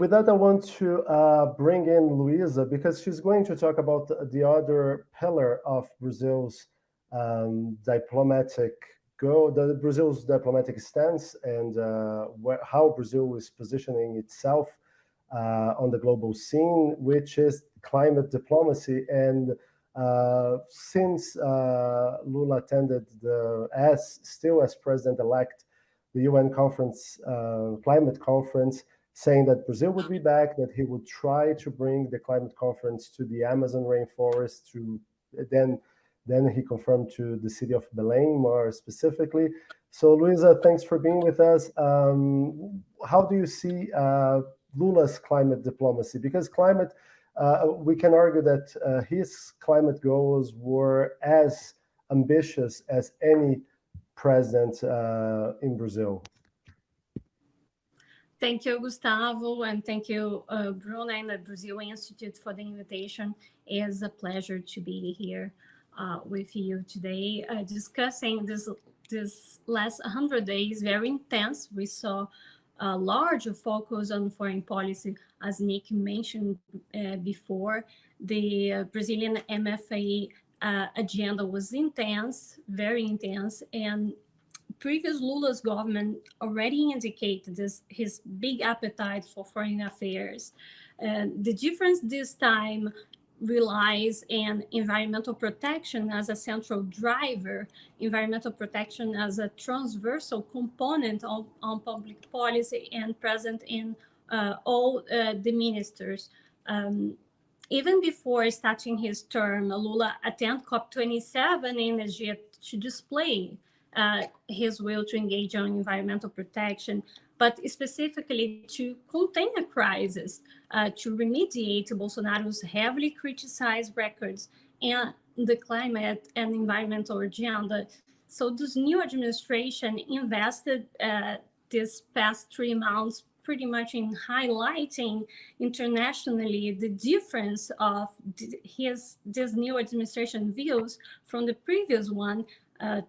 with that, I want to bring in Luiza because she's going to talk about the other pillar of Brazil's diplomatic Brazil's diplomatic stance and how Brazil is positioning itself on the global scene, which is climate diplomacy. And since Lula attended still as president-elect, the UN conference, climate conference, saying that Brazil would be back, that he would try to bring the climate conference to the Amazon rainforest, to then he confirmed to the city of Belém more specifically. So Luiza, thanks for being with us. How do you see Lula's climate diplomacy? Because climate, we can argue that his climate goals were as ambitious as any president in Brazil. Thank you, Gustavo, and thank you, Bruna and the Brazil Institute for the invitation. It is a pleasure to be here with you today, discussing this last 100 days, very intense. We saw a large focus on foreign policy, as Nick mentioned before. The Brazilian MFA agenda was intense, very intense, and previous Lula's government already indicated his big appetite for foreign affairs. The difference this time relies on environmental protection as a central driver, environmental protection as a transversal component on public policy and present in all the ministers. Even before starting his term, Lula attended COP27 in Egypt to display his will to engage on environmental protection, but specifically to contain a crisis, to remediate Bolsonaro's heavily criticized records and the climate and environmental agenda. So this new administration invested these past 3 months pretty much in highlighting internationally the difference of this new administration views from the previous one,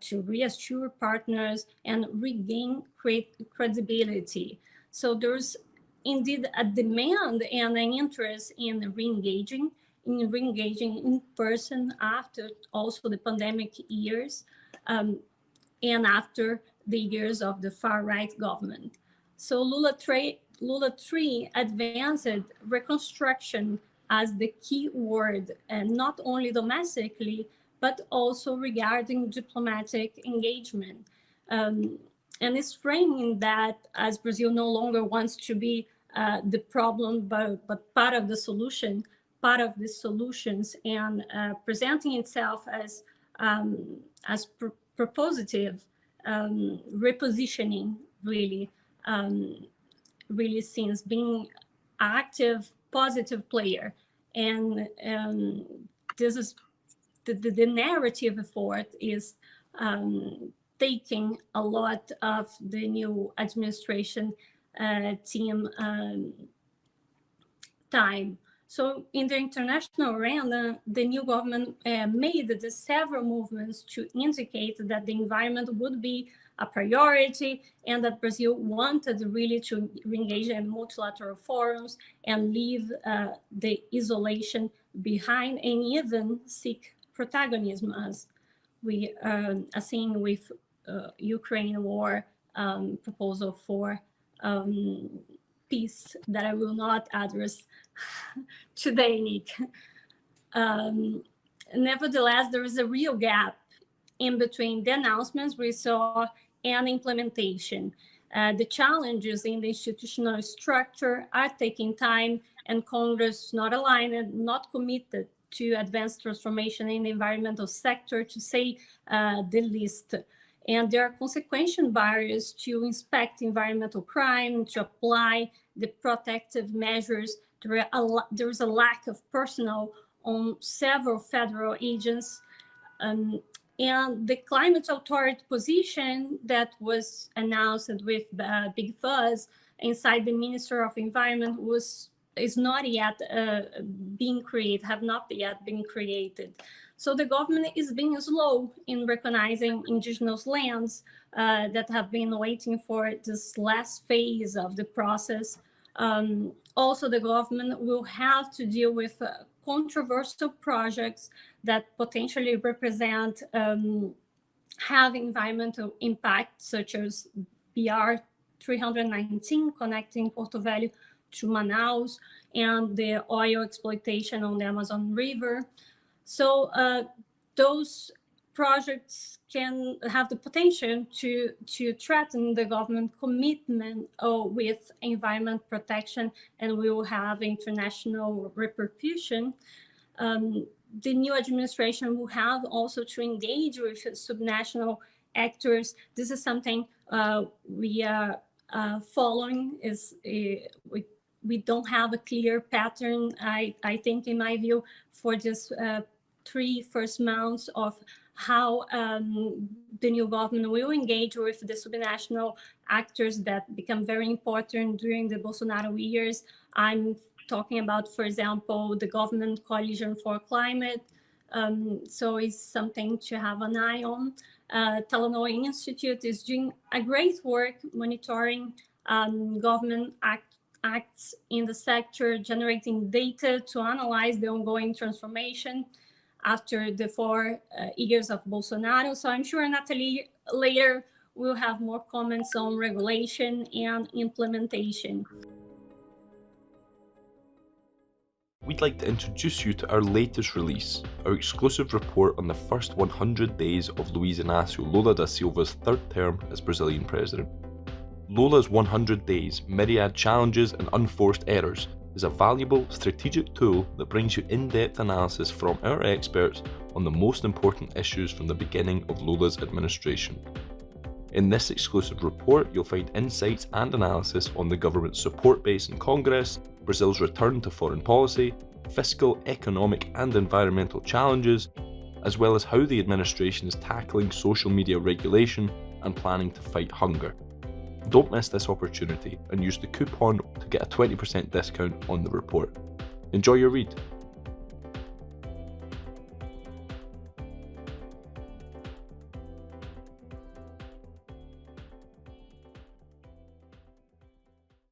to reassure partners and regain credibility. So there's indeed a demand and an interest in re-engaging in person after also the pandemic years, and after the years of the far-right government. So Lula 3 advanced reconstruction as the key word, and not only domestically, but also regarding diplomatic engagement. And it's framing that as Brazil no longer wants to be the problem, but part of the solution, part of the solutions, and presenting itself as propositive, repositioning, really since being active, positive player. And this is the narrative effort is taking a lot of the new administration team time. So in the international arena, the new government made the several movements to indicate that the environment would be a priority and that Brazil wanted really to engage in multilateral forums and leave the isolation behind and even seek protagonism, as we are seeing with Ukraine war proposal for peace that I will not address today, Nick. Nevertheless, there is a real gap in between the announcements we saw and implementation. The challenges in the institutional structure are taking time, and Congress not aligned, not committed to advance transformation in the environmental sector, to say the least. And there are consequential barriers to inspect environmental crime, to apply the protective measures. There is a lack of personnel on several federal agents. And the climate authority position that was announced with big fuzz inside the Minister of Environment is not yet being created, have not yet been created. So the government is being slow in recognizing indigenous lands that have been waiting for this last phase of the process. Also, the government will have to deal with controversial projects that potentially represent have environmental impact, such as BR 319, connecting Porto Velho to Manaus, and the oil exploitation on the Amazon River. So those projects can have the potential to threaten the government commitment with environment protection, and will have international repercussion. The new administration will have also to engage with subnational actors. This is something we are following. We don't have a clear pattern, I think, in my view, for this 3 first months of how the new government will engage with the subnational actors that become very important during the Bolsonaro years. I'm talking about, for example, the Government Coalition for Climate. So it's something to have an eye on. Talanoa Institute is doing a great work monitoring government acts in the sector, generating data to analyze the ongoing transformation after the 4 years of Bolsonaro. So I'm sure Natalie later will have more comments on regulation and implementation. We'd like to introduce you to our latest release, our exclusive report on the first 100 days of Luiz Inácio Lula da Silva's 3rd term as Brazilian president. Lula's 100 days, myriad challenges and unforced errors is a valuable strategic tool that brings you in-depth analysis from our experts on the most important issues from the beginning of Lula's administration. In this exclusive report, you'll find insights and analysis on the government's support base in Congress, Brazil's return to foreign policy, fiscal, economic and environmental challenges, as well as how the administration is tackling social media regulation and planning to fight hunger. Don't miss this opportunity and use the coupon to get a 20% discount on the report. Enjoy your read.